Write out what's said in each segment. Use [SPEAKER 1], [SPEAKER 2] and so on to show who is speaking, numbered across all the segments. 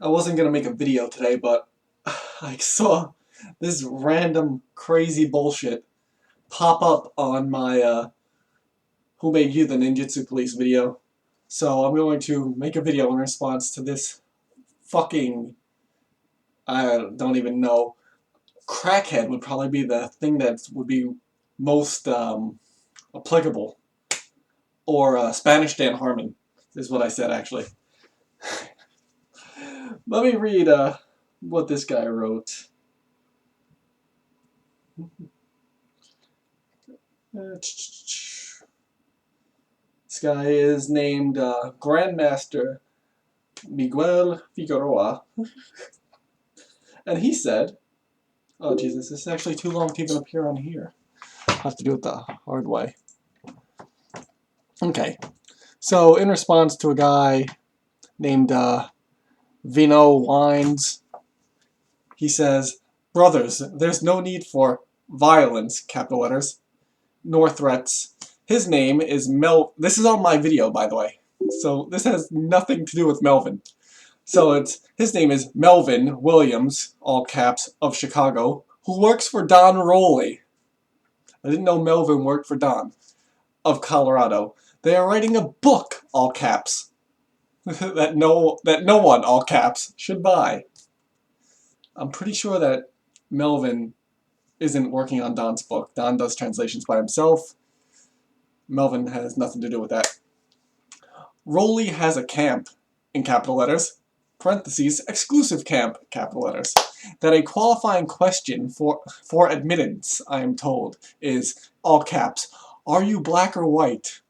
[SPEAKER 1] I wasn't gonna make a video today, but I saw this random crazy bullshit pop up on my Who Made You the Ninjutsu Police video. So I'm going to make a video in response to this fucking, I don't even know, crackhead would probably be the thing that would be most applicable. Or Spanish Dan Harmon is what I said actually. Let me read what this guy wrote. This guy is named Grandmaster Miguel Figueroa. And he said, oh Jesus, this is actually too long to even appear on here. I'll have to do it the hard way. Okay, so in response to a guy named Vinoe Whines, he says, brothers, there's no need for violence, capital letters, nor threats. His name is This is on my video, by the way. So this has nothing to do with Melvin. So his name is MELVIN WILLIAMS, all caps, of Chicago, who works for Don Roley. I didn't know Melvin worked for Don, of Colorado. They are writing a book, all caps, that no one, all caps, should buy. I'm pretty sure that Melvin isn't working on Don's book. Don does translations by himself. Melvin has nothing to do with that. Roley has a camp, in capital letters, parentheses, exclusive camp, capital letters, that a qualifying question for admittance, I am told, is, all caps, are you black or white?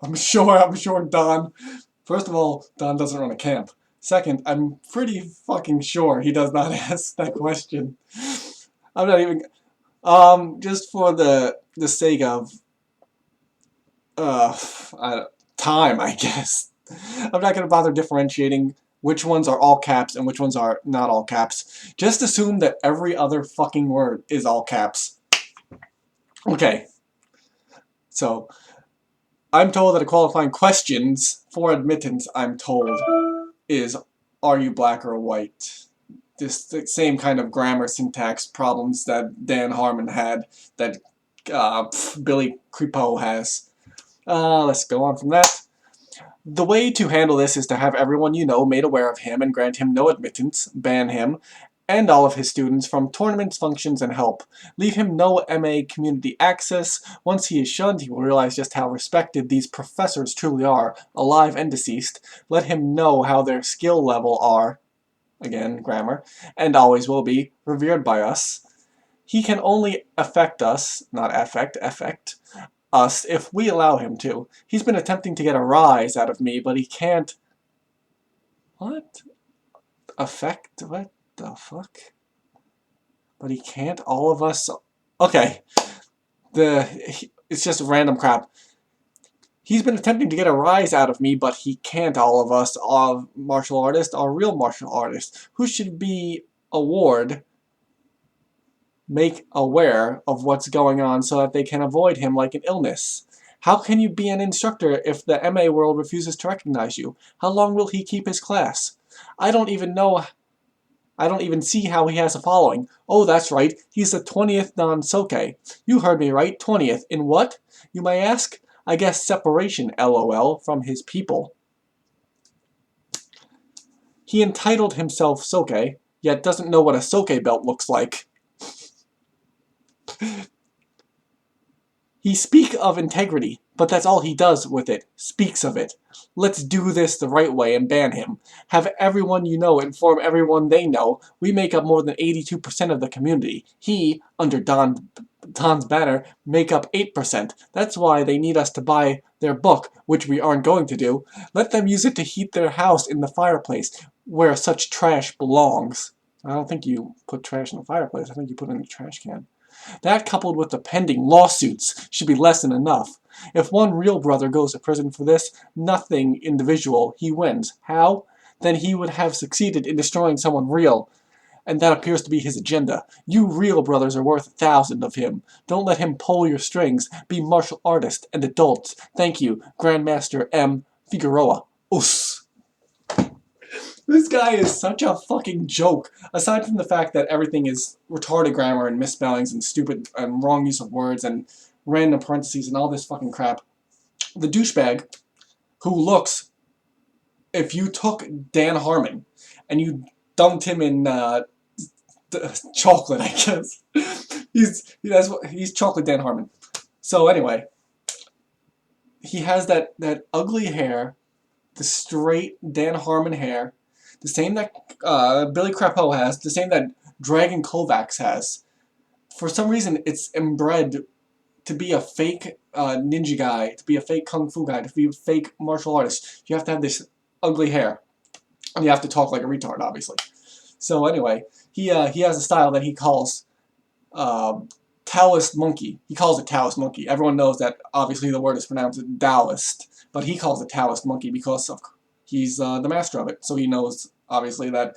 [SPEAKER 1] I'm sure Don, first of all, Don doesn't run a camp. Second, I'm pretty fucking sure he does not ask that question. I'm not even, just for the sake of, time, I guess. I'm not gonna bother differentiating which ones are all caps and which ones are not all caps. Just assume that every other fucking word is all caps. Okay. So, I'm told that a qualifying questions for admittance, I'm told, is, are you black or white? This the same kind of grammar syntax problems that Dan Harmon had, that Billy Creepo has. Let's go on from that. The way to handle this is to have everyone you know made aware of him and grant him no admittance, ban him, and all of his students from tournaments, functions, and help. Leave him no MA community access. Once he is shunned, he will realize just how respected these professors truly are, alive and deceased. Let him know how their skill level are, again, grammar, and always will be, revered by us. He can only affect us, not affect us, if we allow him to. He's been attempting to get a rise out of me, but he can't... What? Affect? What the fuck? But he can't all of us... Okay. It's just random crap. He's been attempting to get a rise out of me, but he can't all of us, all martial artists, all real martial artists, who should be make aware of what's going on so that they can avoid him like an illness. How can you be an instructor if the MA world refuses to recognize you? How long will he keep his class? I don't even see how he has a following. Oh, that's right, he's the 20th Dan Soke. You heard me right, 20th. In what, you may ask? I guess separation, LOL, from his people. He entitled himself Soke, yet doesn't know what a SOKE Belt looks like. He speaks of integrity, but that's all he does with it, speaks of it. Let's do this the right way and ban him. Have everyone you know inform everyone they know. We make up more than 82% of the community. He, under Don's banner, make up 8%. That's why they need us to buy their book, which we aren't going to do. Let them use it to heat their house in the fireplace, where such trash belongs. I don't think you put trash in the fireplace, I think you put it in a trash can. That, coupled with the pending lawsuits, should be less than enough. If one real brother goes to prison for this, nothing individual, he wins. How? Then he would have succeeded in destroying someone real. And that appears to be his agenda. You real brothers are worth 1,000 of him. Don't let him pull your strings. Be martial artists and adults. Thank you, Grandmaster M. Figueroa Osu. This guy is such a fucking joke. Aside from the fact that everything is retarded grammar and misspellings and stupid and wrong use of words and random parentheses and all this fucking crap, the douchebag who looks, if you took Dan Harmon and you dunked him in chocolate, I guess. He's chocolate Dan Harmon. So anyway, he has that ugly hair, the straight Dan Harmon hair, the same that Billy Crapo has, the same that Dragon Kovacs has. For some reason, it's inbred to be a fake ninja guy, to be a fake kung fu guy, to be a fake martial artist. You have to have this ugly hair, and you have to talk like a retard, obviously. So anyway, he has a style that he calls Taoist monkey. He calls it Taoist monkey. Everyone knows that obviously the word is pronounced Taoist, but he calls it Taoist monkey because he's the master of it. So he knows obviously that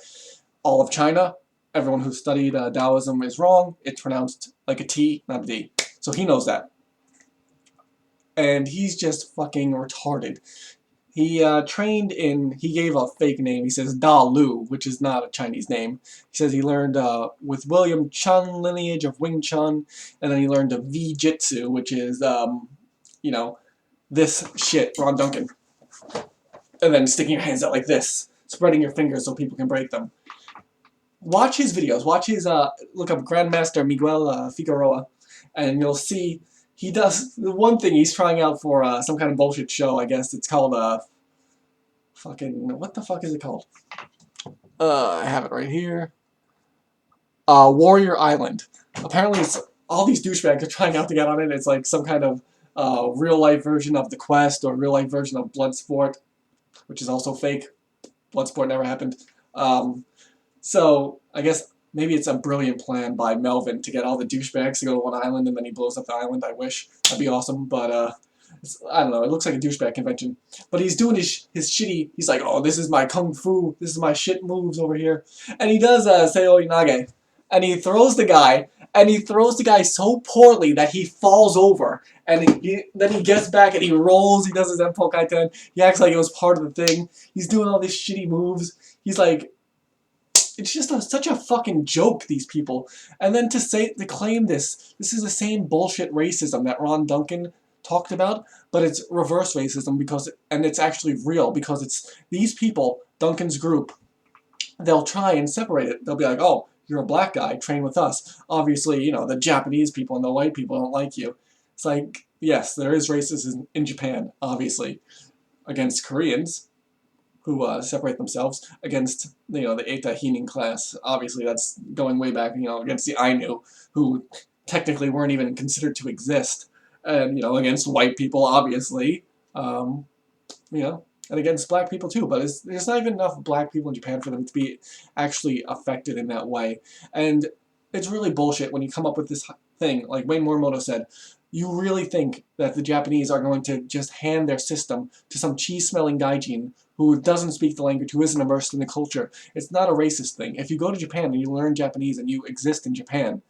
[SPEAKER 1] all of China, everyone who studied Taoism is wrong. It's pronounced like a T, not a D. So he knows that. And he's just fucking retarded. He trained in, he gave a fake name. He says Da Lu, which is not a Chinese name. He says he learned with William Chun lineage of Wing Chun, and then he learned of V-Jitsu, which is, you know, this shit, Ron Duncan. And then sticking your hands out like this, spreading your fingers so people can break them. Watch his videos. Watch his, look up Grandmaster Miguel Figueroa, and you'll see he does the one thing he's trying out for some kind of bullshit show, I guess. It's called, fucking, what the fuck is it called? I have it right here. Warrior Island. Apparently it's, all these douchebags are trying out to get on it. It's like some kind of real-life version of The Quest or real-life version of Bloodsport, which is also fake. Bloodsport never happened. So, I guess maybe it's a brilliant plan by Melvin to get all the douchebags to go to one island and then he blows up the island. I wish. That'd be awesome. But, I don't know. It looks like a douchebag convention. But he's doing his shitty, he's like, oh, this is my kung fu. This is my shit moves over here. And he does Seo Inage. And he throws the guy. And he throws the guy so poorly that he falls over. And then he gets back and he rolls. He does his Empole Kaiten. He acts like it was part of the thing. He's doing all these shitty moves. He's like, it's just such a fucking joke, these people. And then to claim this is the same bullshit racism that Ron Duncan talked about, but it's reverse racism and it's actually real because it's these people, Duncan's group, they'll try and separate it. They'll be like, oh, you're a black guy, train with us. Obviously, you know, the Japanese people and the white people don't like you. It's like, yes, there is racism in Japan, obviously, against Koreans who separate themselves, against, you know, the Eta Hinin class. Obviously, that's going way back, you know, against the Ainu, who technically weren't even considered to exist. And, you know, against white people, obviously, you know, and against black people too. But there's not even enough black people in Japan for them to be actually affected in that way. And it's really bullshit when you come up with this thing. Like Wayne Morimoto said, you really think that the Japanese are going to just hand their system to some cheese-smelling gaijin who doesn't speak the language, who isn't immersed in the culture. It's not a racist thing. If you go to Japan and you learn Japanese and you exist in Japan,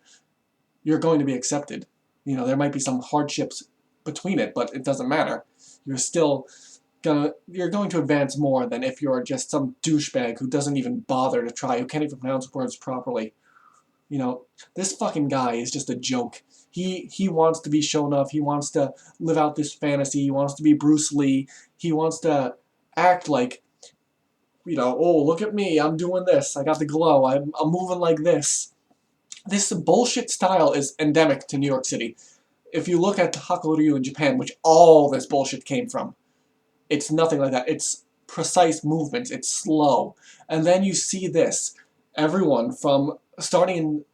[SPEAKER 1] you're going to be accepted. You know, there might be some hardships between it, but it doesn't matter. You're going to advance more than if you're just some douchebag who doesn't even bother to try, who can't even pronounce words properly. You know, this fucking guy is just a joke. He wants to be shown off. He wants to live out this fantasy. He wants to be Bruce Lee. He wants to act like, you know, oh, look at me. I'm doing this. I got the glow. I'm moving like this. This bullshit style is endemic to New York City. If you look at Hakuryu in Japan, which all this bullshit came from, it's nothing like that. It's precise movements. It's slow. And then you see this. Everyone from starting in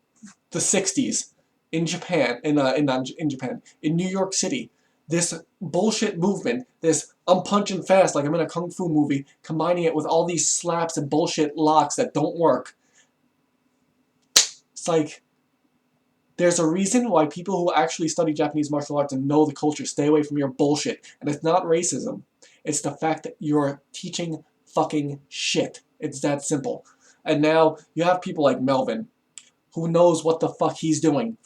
[SPEAKER 1] the 60s in Japan, in New York City, this bullshit movement, this I'm punching fast like I'm in a kung fu movie, combining it with all these slaps and bullshit locks that don't work. It's like, there's a reason why people who actually study Japanese martial arts and know the culture stay away from your bullshit. And it's not racism. It's the fact that you're teaching fucking shit. It's that simple. And now you have people like Melvin, who knows what the fuck he's doing.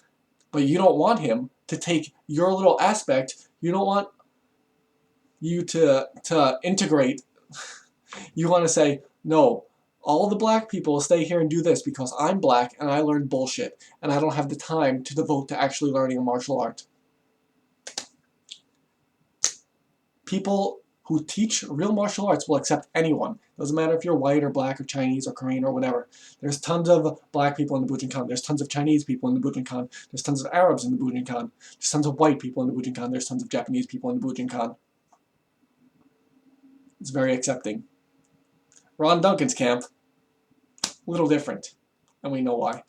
[SPEAKER 1] But you don't want him to take your little aspect. You don't want you to integrate. You want to say, no, All the black people stay here and do this because I'm black and I learned bullshit and I don't have the time to devote to actually learning a martial art. People who teach real martial arts will accept anyone. Doesn't matter if you're white or black or Chinese or Korean or whatever. There's tons of black people in the Bujinkan. There's tons of Chinese people in the Bujinkan. There's tons of Arabs in the Bujinkan. There's tons of white people in the Bujinkan. There's tons of Japanese people in the Bujinkan. It's very accepting. Ron Duncan's camp, a little different, and we know why.